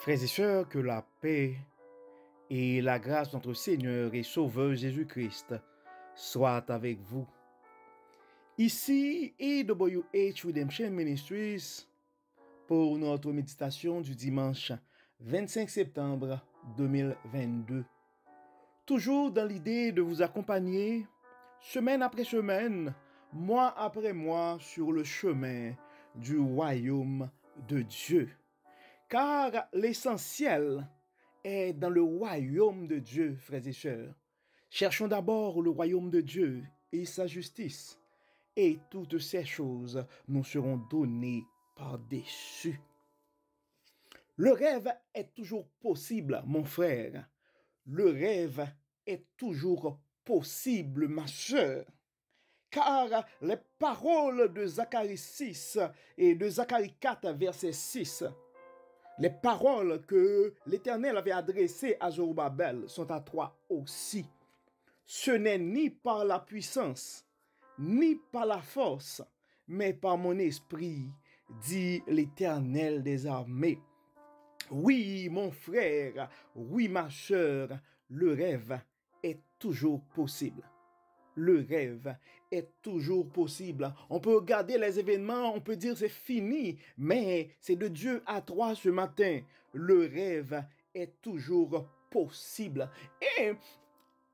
Frères et sœurs, que la paix et la grâce de notre Seigneur et Sauveur Jésus-Christ soient avec vous. Ici AWH Redemption Ministries pour notre méditation du dimanche 25 septembre 2022. Toujours dans l'idée de vous accompagner semaine après semaine, mois après mois sur le chemin du royaume de Dieu. Car l'essentiel est dans le royaume de Dieu, frères et sœurs. Cherchons d'abord le royaume de Dieu et sa justice, et toutes ces choses nous seront données par-dessus. Le rêve est toujours possible, mon frère. Le rêve est toujours possible, ma sœur. Car les paroles de Zacharie 6 et de Zacharie 4, verset 6, les paroles que l'Éternel avait adressées à Zorobabel sont à toi aussi. Ce n'est ni par la puissance, ni par la force, mais par mon esprit, dit l'Éternel des armées. Oui, mon frère, oui, ma sœur, le rêve est toujours possible. Le rêve est toujours possible. On peut regarder les événements, on peut dire c'est fini, mais c'est de Dieu à toi ce matin. Le rêve est toujours possible. Et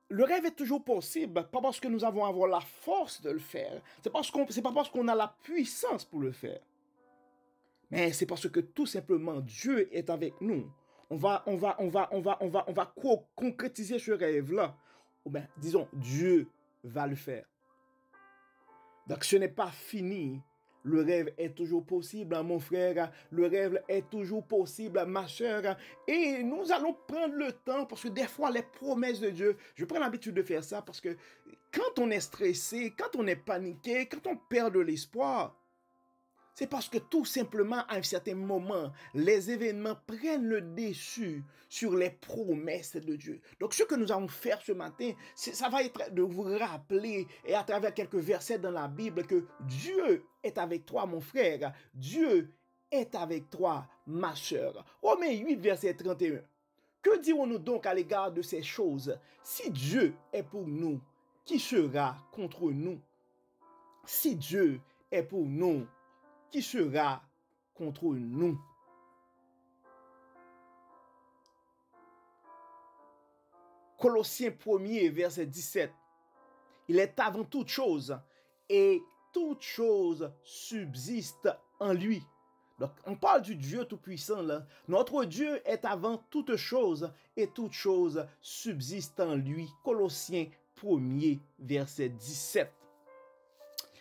le rêve est toujours possible, pas parce que nous avons à avoir la force de le faire. C'est pas parce qu'on a la puissance pour le faire. Mais c'est parce que tout simplement Dieu est avec nous. On va concrétiser ce rêve-là. Ou bien, disons, Dieu va le faire. Donc ce n'est pas fini. Le rêve est toujours possible, mon frère. Le rêve est toujours possible, ma soeur. Et nous allons prendre le temps, parce que des fois, les promesses de Dieu, je prends l'habitude de faire ça, parce que quand on est stressé, quand on est paniqué, quand on perd de l'espoir, c'est parce que tout simplement, à un certain moment, les événements prennent le dessus sur les promesses de Dieu. Donc, ce que nous allons faire ce matin, ça va être de vous rappeler, et à travers quelques versets dans la Bible, que Dieu est avec toi, mon frère. Dieu est avec toi, ma sœur. Romains 8, verset 31. Que dirons-nous donc à l'égard de ces choses? Si Dieu est pour nous, qui sera contre nous? Si Dieu est pour nous, qui sera contre nous? Colossiens 1er, verset 17. Il est avant toute chose, et toute chose subsiste en lui. Donc, on parle du Dieu Tout-Puissant là. Notre Dieu est avant toute chose, et toute chose subsiste en lui. Colossiens 1er, verset 17.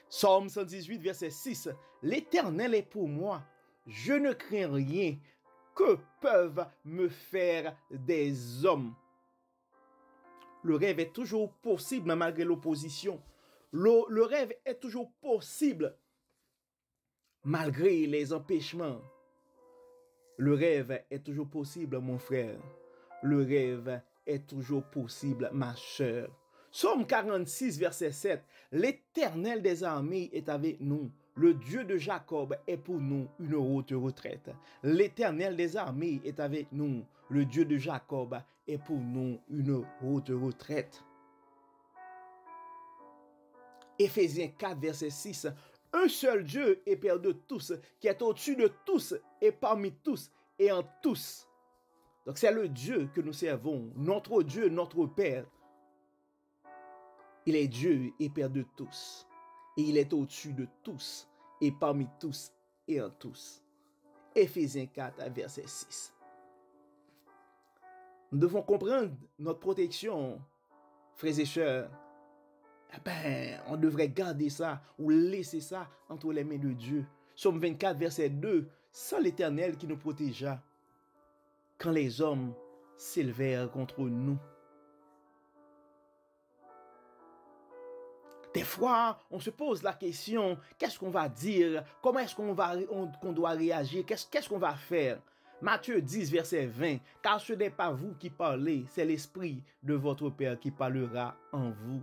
Psaume 118, verset 6. L'Éternel est pour moi. Je ne crains rien. Que peuvent me faire des hommes? Le rêve est toujours possible malgré l'opposition. Le rêve est toujours possible malgré les empêchements. Le rêve est toujours possible, mon frère. Le rêve est toujours possible, ma sœur. Psaume 46, verset 7. L'Éternel des armées est avec nous. Le Dieu de Jacob est pour nous une haute retraite. L'Éternel des armées est avec nous. Le Dieu de Jacob est pour nous une haute retraite. Éphésiens 4, verset 6. Un seul Dieu est Père de tous, qui est au-dessus de tous et parmi tous et en tous. Donc c'est le Dieu que nous servons, notre Dieu, notre Père. Il est Dieu et Père de tous. Et il est au-dessus de tous et parmi tous et en tous. Éphésiens 4, verset 6. Nous devons comprendre notre protection, frères et sœurs. On devrait garder ça ou laisser ça entre les mains de Dieu. Psaume 24, verset 2. Sans l'Éternel qui nous protégea, quand les hommes s'élevèrent contre nous. Des fois, on se pose la question, qu'est-ce qu'on va dire? Comment est-ce qu'on doit réagir? Qu'est-ce qu'on va faire? Matthieu 10, verset 20. Car ce n'est pas vous qui parlez, c'est l'Esprit de votre Père qui parlera en vous.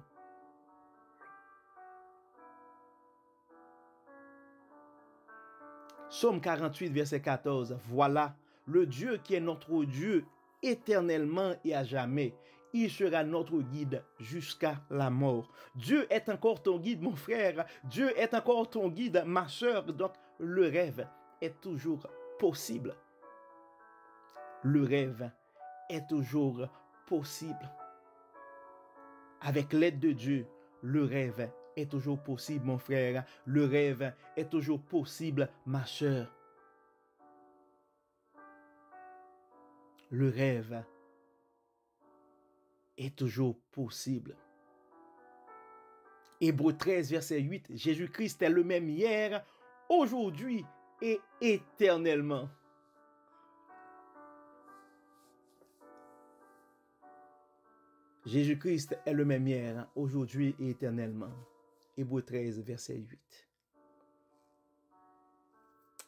Psaume 48, verset 14. Voilà, le Dieu qui est notre Dieu éternellement et à jamais. Il sera notre guide jusqu'à la mort. Dieu est encore ton guide, mon frère. Dieu est encore ton guide, ma soeur. Donc, le rêve est toujours possible. Le rêve est toujours possible. Avec l'aide de Dieu, le rêve est toujours possible, mon frère. Le rêve est toujours possible, ma soeur. Le rêve est toujours possible. Hébreux 13, verset 8, Jésus-Christ est le même hier, aujourd'hui et éternellement. Jésus-Christ est le même hier, aujourd'hui et éternellement. Hébreux 13, verset 8.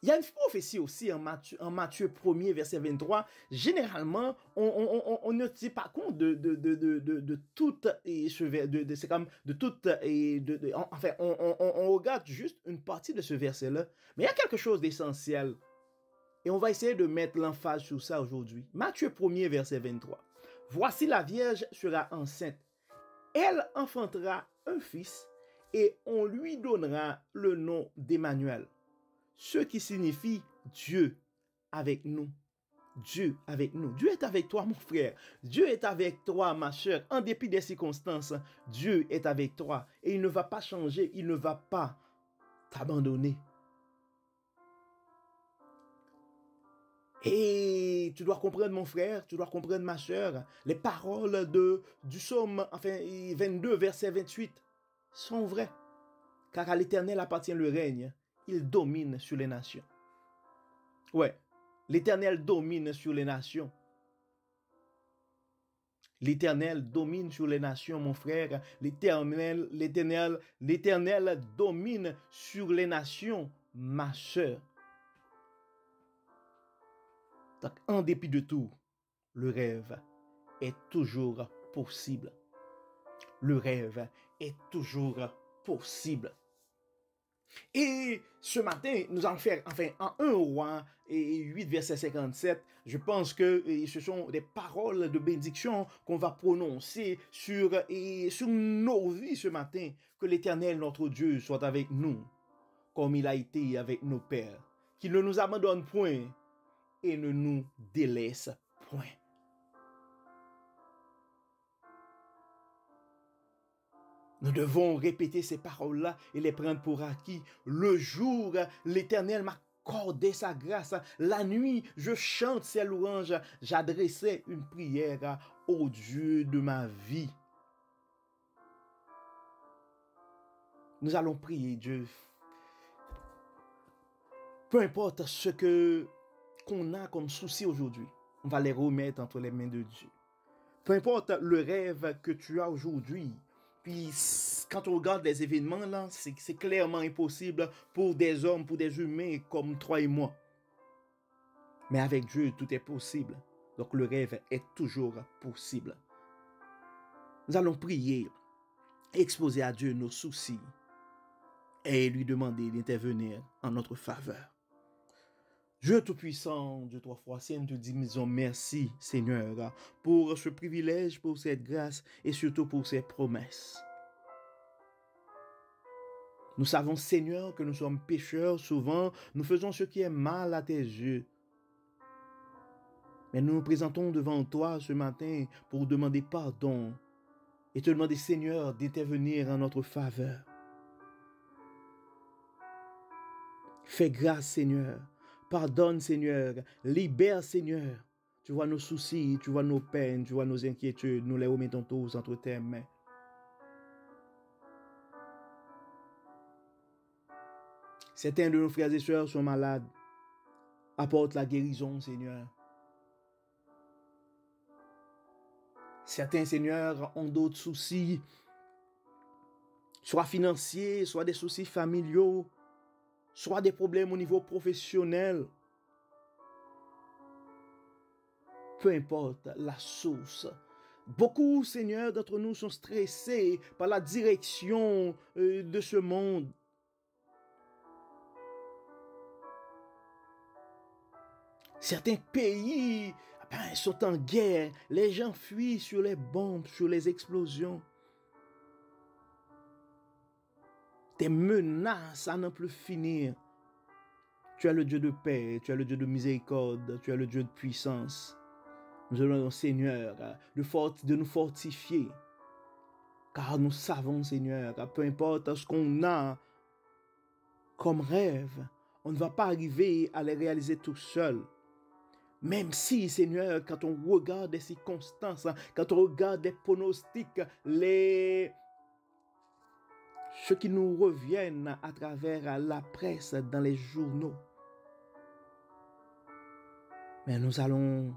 Il y a une prophétie aussi en Matthieu 1er, verset 23. Généralement, on ne tient pas compte de toute, c'est comme de toute, enfin, on regarde juste une partie de ce verset-là. Mais il y a quelque chose d'essentiel. Et on va essayer de mettre l'emphase sur ça aujourd'hui. Matthieu 1er, verset 23. Voici la Vierge sera enceinte. Elle enfantera un fils et on lui donnera le nom d'Emmanuel. Ce qui signifie Dieu avec nous. Dieu avec nous. Dieu est avec toi, mon frère. Dieu est avec toi, ma soeur. En dépit des circonstances, Dieu est avec toi. Et il ne va pas changer. Il ne va pas t'abandonner. Et tu dois comprendre, mon frère, tu dois comprendre, ma soeur, les paroles du psaume 22, verset 28 sont vraies. Car à l'Éternel appartient le règne. Il domine sur les nations. Ouais, l'Éternel domine sur les nations. L'Éternel domine sur les nations, mon frère. L'Éternel domine sur les nations, ma soeur. Donc, en dépit de tout, le rêve est toujours possible. Le rêve est toujours possible. Et ce matin, nous allons faire, en 1 Roi 8, verset 57, je pense que ce sont des paroles de bénédiction qu'on va prononcer sur nos vies ce matin. Que l'Éternel, notre Dieu, soit avec nous, comme il a été avec nos pères. Qu'il ne nous abandonne point et ne nous délaisse point. Nous devons répéter ces paroles-là et les prendre pour acquis. Le jour, l'Éternel m'accordait sa grâce. La nuit, je chante ses louanges. J'adressais une prière au Dieu de ma vie. Nous allons prier Dieu. Peu importe ce qu'on a comme souci aujourd'hui, on va les remettre entre les mains de Dieu. Peu importe le rêve que tu as aujourd'hui, puis quand on regarde les événements là, c'est clairement impossible pour des hommes, pour des humains comme toi et moi. Mais avec Dieu, tout est possible. Donc le rêve est toujours possible. Nous allons prier, exposer à Dieu nos soucis et lui demander d'intervenir en notre faveur. Dieu Tout-Puissant, Dieu trois fois saint, nous te disons merci, Seigneur, pour ce privilège, pour cette grâce et surtout pour ces promesses. Nous savons, Seigneur, que nous sommes pécheurs. Souvent, nous faisons ce qui est mal à tes yeux. Mais nous nous présentons devant toi ce matin pour demander pardon et te demander, Seigneur, d'intervenir en notre faveur. Fais grâce, Seigneur. Pardonne, Seigneur. Libère, Seigneur. Tu vois nos soucis, tu vois nos peines, tu vois nos inquiétudes. Nous les remettons tous entre tes mains. Certains de nos frères et sœurs sont malades. Apporte la guérison, Seigneur. Certains, Seigneur, ont d'autres soucis, soit financiers, soit des soucis familiaux, soit des problèmes au niveau professionnel. Peu importe la source. Beaucoup, Seigneur, d'entre nous sont stressés par la direction de ce monde. Certains pays sont en guerre. Les gens fuient sur les bombes, sur les explosions. Des menaces à n'en plus finir. Tu es le Dieu de paix, tu es le Dieu de miséricorde, tu es le Dieu de puissance. Nous allons, Seigneur, de nous fortifier. Car nous savons, Seigneur, peu importe ce qu'on a comme rêve, on ne va pas arriver à les réaliser tout seul. Même si, Seigneur, quand on regarde les circonstances, quand on regarde les pronostics, ce qui nous reviennent à travers la presse, dans les journaux, mais nous allons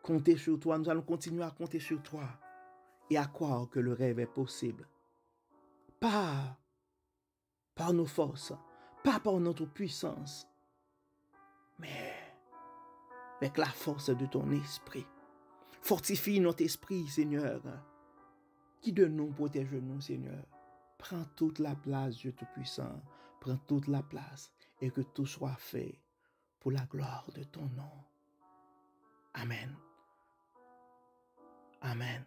compter sur toi, nous allons continuer à compter sur toi et à croire que le rêve est possible. Pas par nos forces, pas par notre puissance, mais avec la force de ton esprit. Fortifie notre esprit, Seigneur. Guide-nous, protège-nous, Seigneur. Prends toute la place, Dieu Tout-Puissant. Prends toute la place et que tout soit fait pour la gloire de ton nom. Amen. Amen.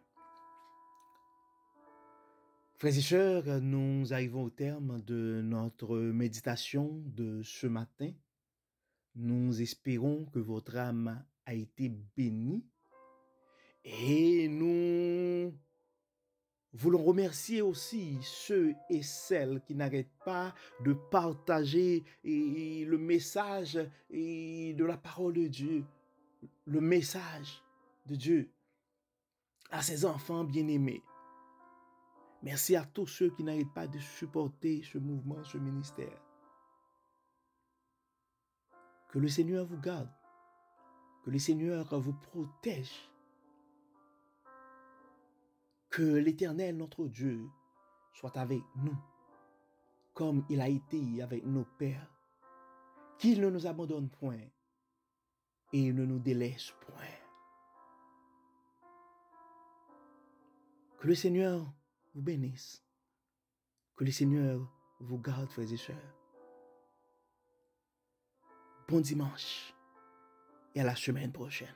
Frères et sœurs, nous arrivons au terme de notre méditation de ce matin. Nous espérons que votre âme a été bénie et nous voulons remercier aussi ceux et celles qui n'arrêtent pas de partager le message de la parole de Dieu, le message de Dieu à ses enfants bien-aimés. Merci à tous ceux qui n'arrêtent pas de supporter ce mouvement, ce ministère. Que le Seigneur vous garde, que le Seigneur vous protège, que l'Éternel, notre Dieu, soit avec nous, comme il a été avec nos pères, qu'il ne nous abandonne point et ne nous délaisse point. Que le Seigneur vous bénisse, que le Seigneur vous garde, frères et sœurs. Bon dimanche et à la semaine prochaine.